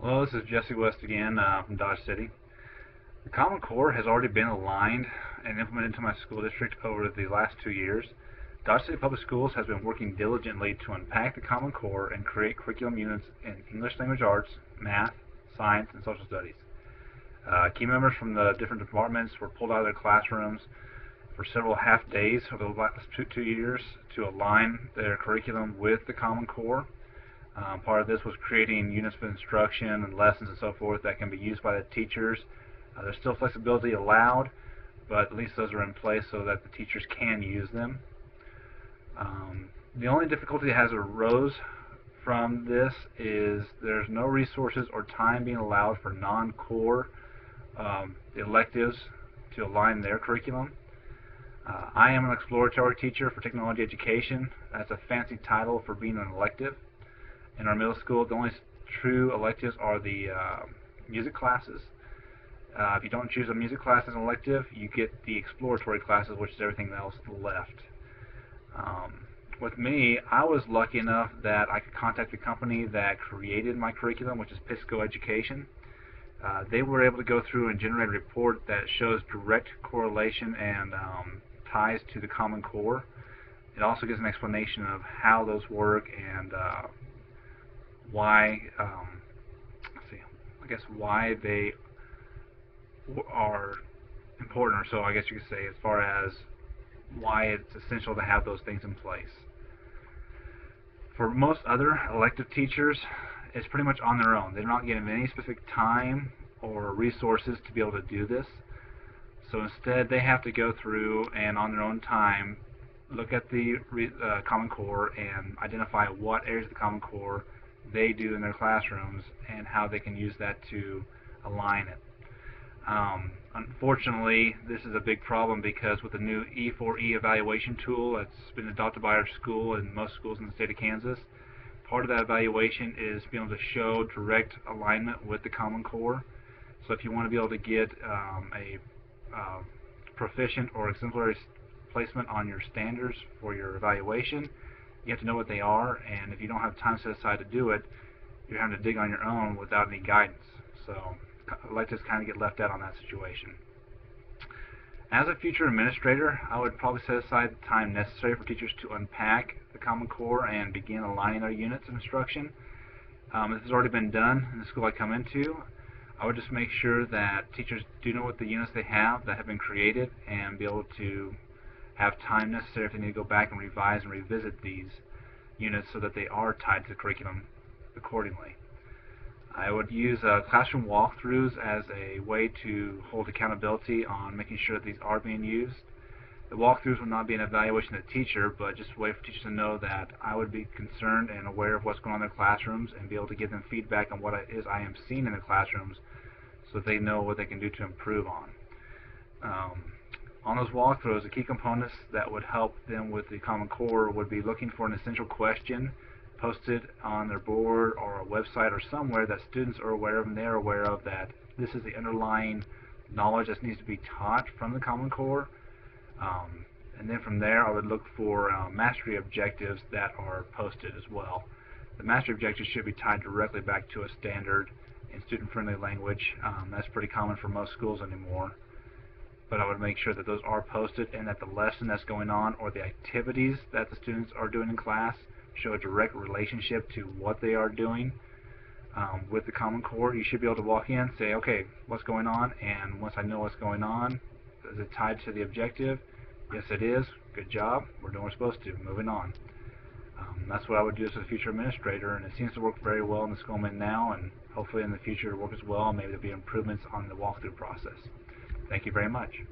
Hello, this is Jesse West again from Dodge City. The Common Core has already been aligned and implemented into my school district over the last 2 years. Dodge City Public Schools has been working diligently to unpack the Common Core and create curriculum units in English language arts, math, science, and social studies. Key members from the different departments were pulled out of their classrooms for several half days over the last two years to align their curriculum with the Common Core. Part of this was creating units of instruction and lessons and so forth that can be used by the teachers. There's still flexibility allowed, but at least those are in place so that the teachers can use them. The only difficulty that has arose from this is there's no resources or time being allowed for non-core electives to align their curriculum. I am an exploratory teacher for technology education. That's a fancy title for being an elective. In our middle school, the only true electives are the music classes. If you don't choose a music class as an elective, you get the exploratory classes, which is everything else left. With me, I was lucky enough that I could contact the company that created my curriculum, which is Pisco Education. They were able to go through and generate a report that shows direct correlation and ties to the Common Core. It also gives an explanation of how those work and why, why they are important, or so I guess you could say, as far as why it's essential to have those things in place. For most other elective teachers, it's pretty much on their own. They're not given any specific time or resources to be able to do this. So instead, they have to go through and on their own time look at the Common Core and identify what areas of the Common Core they do in their classrooms and how they can use that to align it. Unfortunately, this is a big problem because with the new E4E evaluation tool that's been adopted by our school and most schools in the state of Kansas, part of that evaluation is being able to show direct alignment with the Common Core. So if you want to be able to get a proficient or exemplary placement on your standards for your evaluation, you have to know what they are, and if you don't have time set aside to do it, you're having to dig on your own without any guidance. So electives kind of get left out on that situation. As a future administrator, I would probably set aside the time necessary for teachers to unpack the Common Core and begin aligning their units of instruction. This has already been done in the school I come into. I would just make sure that teachers do know what the units they have that have been created and be able to have time necessary if they need to go back and revise and revisit these units so that they are tied to the curriculum accordingly. I would use classroom walkthroughs as a way to hold accountability on making sure that these are being used. The walkthroughs would not be an evaluation of the teacher, but just a way for teachers to know that I would be concerned and aware of what's going on in their classrooms and be able to give them feedback on what it is I am seeing in the classrooms so that they know what they can do to improve on. On those walkthroughs, the key components that would help them with the Common Core would be looking for an essential question posted on their board or a website or somewhere that students are aware of and they're aware of that this is the underlying knowledge that needs to be taught from the Common Core. And then from there, I would look for mastery objectives that are posted as well. The mastery objectives should be tied directly back to a standard in student-friendly language. That's pretty common for most schools anymore. But I would make sure that those are posted and that the lesson that's going on or the activities that the students are doing in class show a direct relationship to what they are doing with the Common Core. You should be able to walk in, say, okay, what's going on? And once I know what's going on, is it tied to the objective? Yes, it is. Good job. We're doing what we're supposed to. Moving on. That's what I would do as a future administrator, and it seems to work very well in the school I'm in now, and hopefully in the future it will work as well. Maybe there'll be improvements on the walkthrough process. Thank you very much.